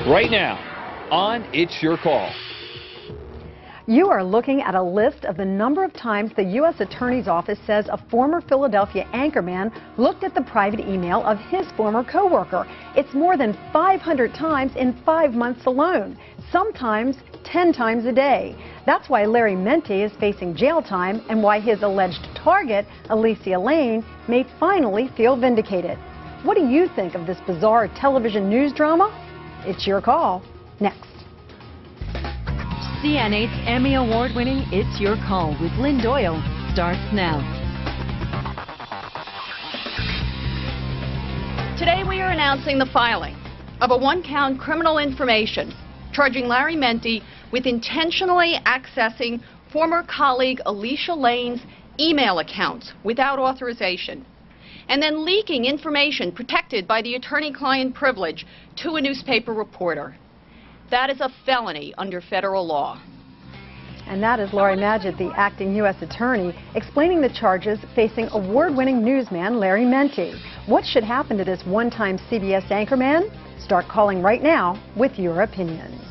Right now on It's Your Call. You are looking at a list of the number of times the U.S. Attorney's Office says a former Philadelphia anchorman looked at the private email of his former coworker. It's more than 500 times in 5 months alone, sometimes 10 times a day. That's why Larry Mendte is facing jail time and why his alleged target, Alicia Lane, may finally feel vindicated. What do you think of this bizarre television news drama? It's your call. Next. CNA's Emmy Award-winning It's Your Call with Lynn Doyle starts now. Today we are announcing the filing of a one-count criminal information charging Larry Mendte with intentionally accessing former colleague Alicia Lane's email accounts without authorization and then leaking information protected by the attorney-client privilege to a newspaper reporter. That is a felony under federal law. And that is Larry Mendte, the acting U.S. attorney, explaining the charges facing award-winning newsman Larry Mendte. What should happen to this one-time CBS anchorman? Start calling right now with your opinions.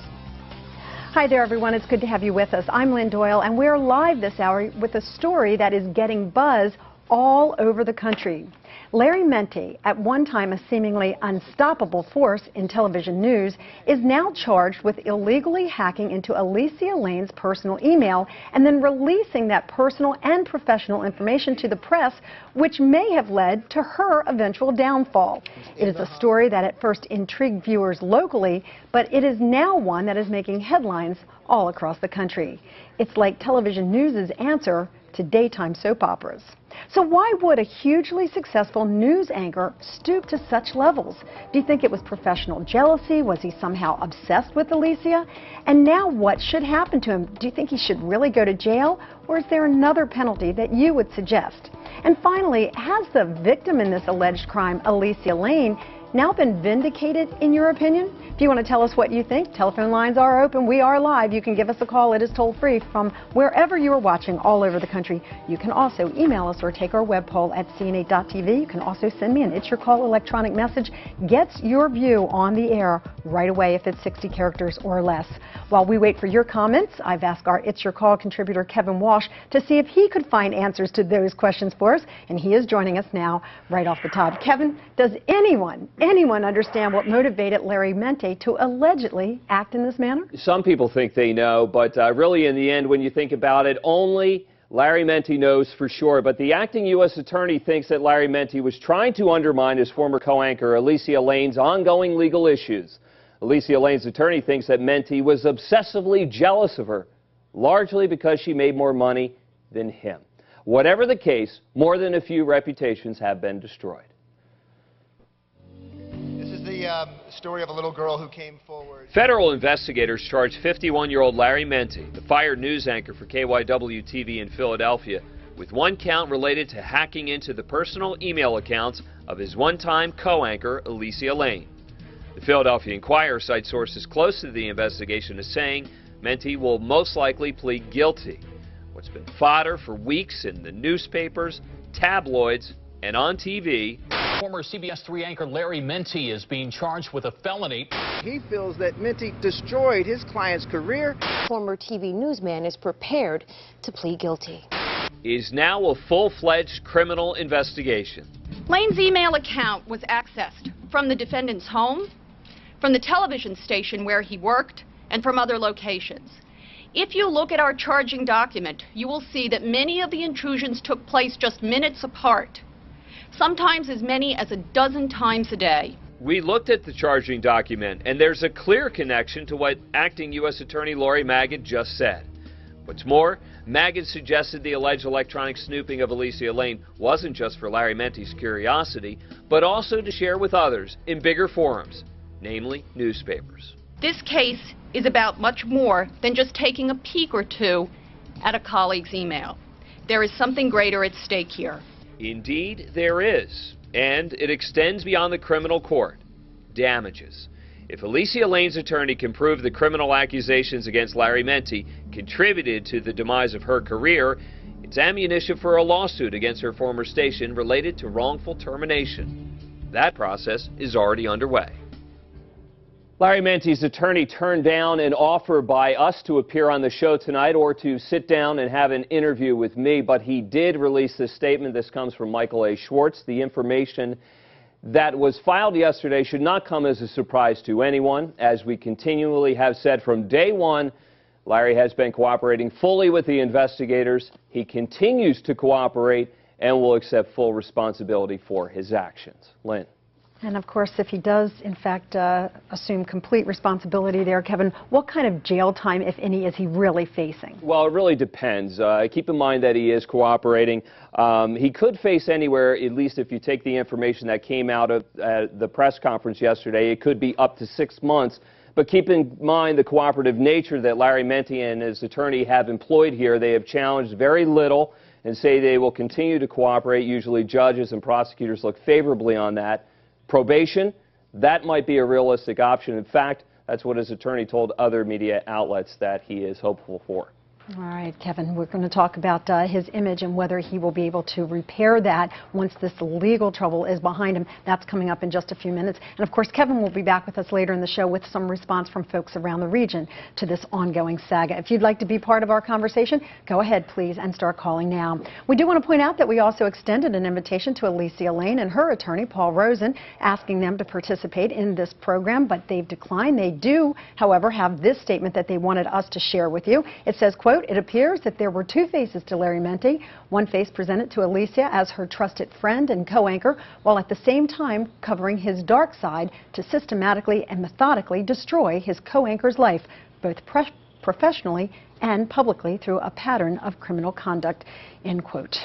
Hi there, everyone. It's good to have you with us. I'm Lynn Doyle, and we're live this hour with a story that is getting buzz all over the country. Larry Mendte, at one time a seemingly unstoppable force in television news, is now charged with illegally hacking into Alicia Lane's personal email and then releasing that personal and professional information to the press, which may have led to her eventual downfall. It is a story that at first intrigued viewers locally, but it is now one that is making headlines all across the country. It's like television news's answer to daytime soap operas. So why would a hugely successful news anchor stoop to such levels? Do you think it was professional jealousy? Was he somehow obsessed with Alicia? And now what should happen to him? Do you think he should really go to jail? Or is there another penalty that you would suggest? And finally, has the victim in this alleged crime, Alicia Lane, now been vindicated in your opinion? If you want to tell us what you think, telephone lines are open. We are live. You can give us a call. It is toll free from wherever you are watching all over the country. You can also email us or take our web poll at cna.tv. You can also send me an It's Your Call electronic message. Gets your view on the air right away if it's 60 characters or less. While we wait for your comments, I've asked our It's Your Call contributor Kevin Walsh to see if he could find answers to those questions for us, and he is joining us now right off the top. Kevin, does anyone understand what motivated Larry Mendte to allegedly act in this manner? Some people think they know, but really in the end, when you think about it, only Larry Mendte knows for sure. But the acting U.S. attorney thinks that Larry Mendte was trying to undermine his former co-anchor Alicia Lane's ongoing legal issues. Alicia Lane's attorney thinks that Mendte was obsessively jealous of her, largely because she made more money than him. Whatever the case, more than a few reputations have been destroyed. The story of a little girl who came forward. Federal investigators charged 51-year-old Larry Mendte, the fired news anchor for KYW-TV in Philadelphia, with one count related to hacking into the personal email accounts of his one-time co-anchor, Alicia Lane. The Philadelphia Inquirer cites sources close to the investigation as saying Mendte will most likely plead guilty. What's been fodder for weeks in the newspapers, tabloids, and on TV. Former CBS 3 anchor Larry Mendte is being charged with a felony. He feels that Mendte destroyed his client's career. Former TV newsman is prepared to plead guilty. Is now a full-fledged criminal investigation. Lane's email account was accessed from the defendant's home, from the television station where he worked, and from other locations. If you look at our charging document, you will see that many of the intrusions took place just minutes apart, sometimes as many as a dozen times a day. We looked at the charging document, and there's a clear connection to what acting U.S. Attorney Larry Mendte just said. What's more, Mendte suggested the alleged electronic snooping of Alicia Lane wasn't just for Larry Mente's curiosity, but also to share with others in bigger forums, namely newspapers. This case is about much more than just taking a peek or two at a colleague's email. There is something greater at stake here. Indeed, there is, and it extends beyond the criminal court. Damages. If Alicia Lane's attorney can prove the criminal accusations against Larry Mendte contributed to the demise of her career, it's ammunition for a lawsuit against her former station related to wrongful termination. That process is already underway. Larry Mente's attorney turned down an offer by us to appear on the show tonight or to sit down and have an interview with me, but he did release this statement. This comes from Michael A. Schwartz. The information that was filed yesterday should not come as a surprise to anyone. As we continually have said from day one, Larry has been cooperating fully with the investigators. He continues to cooperate and will accept full responsibility for his actions. Lynn. And of course, if he does, in fact, assume complete responsibility there, Kevin, what kind of jail time, if any, is he really facing? Well, it really depends. Keep in mind that he is cooperating. He could face anywhere, at least if you take the information that came out of the press conference yesterday, it could be up to 6 months. But keep in mind the cooperative nature that Larry Mendte and his attorney have employed here. They have challenged very little and say they will continue to cooperate. Usually judges and prosecutors look favorably on that. Probation, that might be a realistic option. In fact, that's what his attorney told other media outlets that he is hopeful for. All right, Kevin, we're going to talk about his image and whether he will be able to repair that once this legal trouble is behind him. That's coming up in just a few minutes. And of course, Kevin will be back with us later in the show with some response from folks around the region to this ongoing saga. If you'd like to be part of our conversation, go ahead, please, and start calling now. We do want to point out that we also extended an invitation to Alicia Lane and her attorney, Paul Rosen, asking them to participate in this program, but they've declined. They do, however, have this statement that they wanted us to share with you. It says, quote, "It appears that there were two faces to Larry Mendte. One face presented to Alicia as her trusted friend and co-anchor, while at the same time covering his dark side to systematically and methodically destroy his co-anchor's life, both professionally and publicly through a pattern of criminal conduct," end quote.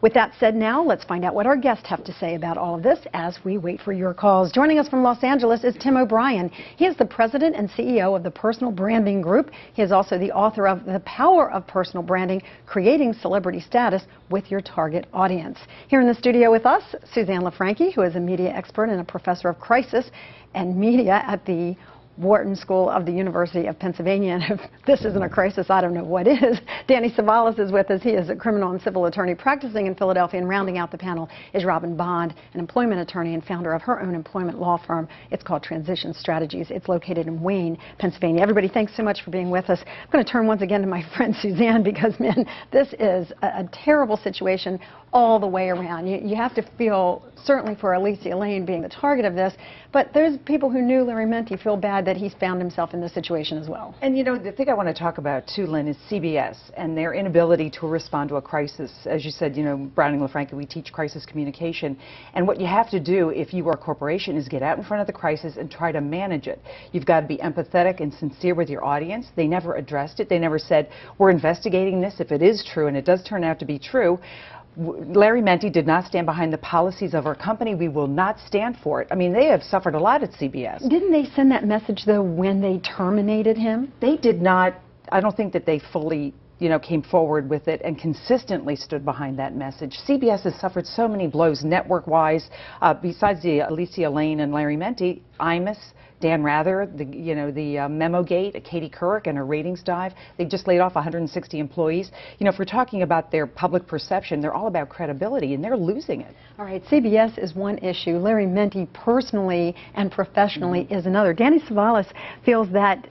With that said, now let's find out what our guests have to say about all of this as we wait for your calls. Joining us from Los Angeles is Tim O'Brien. He is the president and CEO of the Personal Branding Group. He is also the author of The Power of Personal Branding, Creating Celebrity Status with Your Target Audience. Here in the studio with us, Suzanne LaFranchi, who is a media expert and a professor of crisis and media at the Wharton School of the University of Pennsylvania. And if this isn't a crisis, I don't know what is. Danny Savalas is with us. He is a criminal and civil attorney practicing in Philadelphia. And rounding out the panel is Robin Bond, an employment attorney and founder of her own employment law firm. It's called Transition Strategies. It's located in Wayne, Pennsylvania. Everybody, thanks so much for being with us. I'm going to turn once again to my friend Suzanne because, man, this is a terrible situation all the way around. You have to feel, certainly for Alicia Lane being the target of this, but there's people who knew Larry Mendte feel bad that he's found himself in this situation as well. And you know, the thing I want to talk about too, Lynn, is CBS and their inability to respond to a crisis. As you said, you know, Browning LaFranchi, we teach crisis communication. And what you have to do if you are a corporation is get out in front of the crisis and try to manage it. You've got to be empathetic and sincere with your audience. They never addressed it. They never said, we're investigating this. If it is true, and it does turn out to be true, Larry Mendte did not stand behind the policies of our company. We will not stand for it. I mean, they have suffered a lot at CBS. Didn't they send that message, though, when they terminated him? They did not. I don't think that they fully, you know, came forward with it and consistently stood behind that message. CBS has suffered so many blows network-wise. Besides the Alicia Lane and Larry Mendte, Imus, Dan Rather, the Memo-Gate, Katie Couric and her ratings dive. They just laid off 160 employees. You know, if we're talking about their public perception, they're all about credibility, and they're losing it. All right, CBS is one issue. Larry Mendte personally and professionally is another. Danny Savalas feels that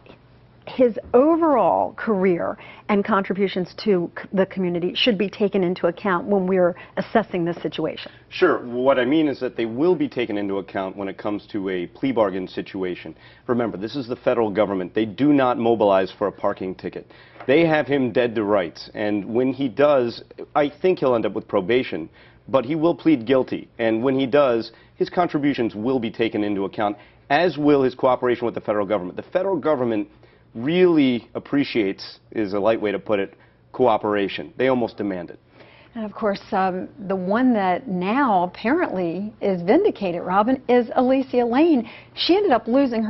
his overall career and contributions to the community should be taken into account when we're assessing this situation. Sure. What I mean is that they will be taken into account when it comes to a plea bargain situation. Remember, this is the federal government. They do not mobilize for a parking ticket. They have him dead to rights. And when he does, I think he'll end up with probation, but he will plead guilty. And when he does, his contributions will be taken into account, as will his cooperation with the federal government. The federal government really appreciates, is a light way to put it, cooperation. They almost demand it. And of course, the one that now apparently is vindicated, Robin, is Alicia Lane. She ended up losing her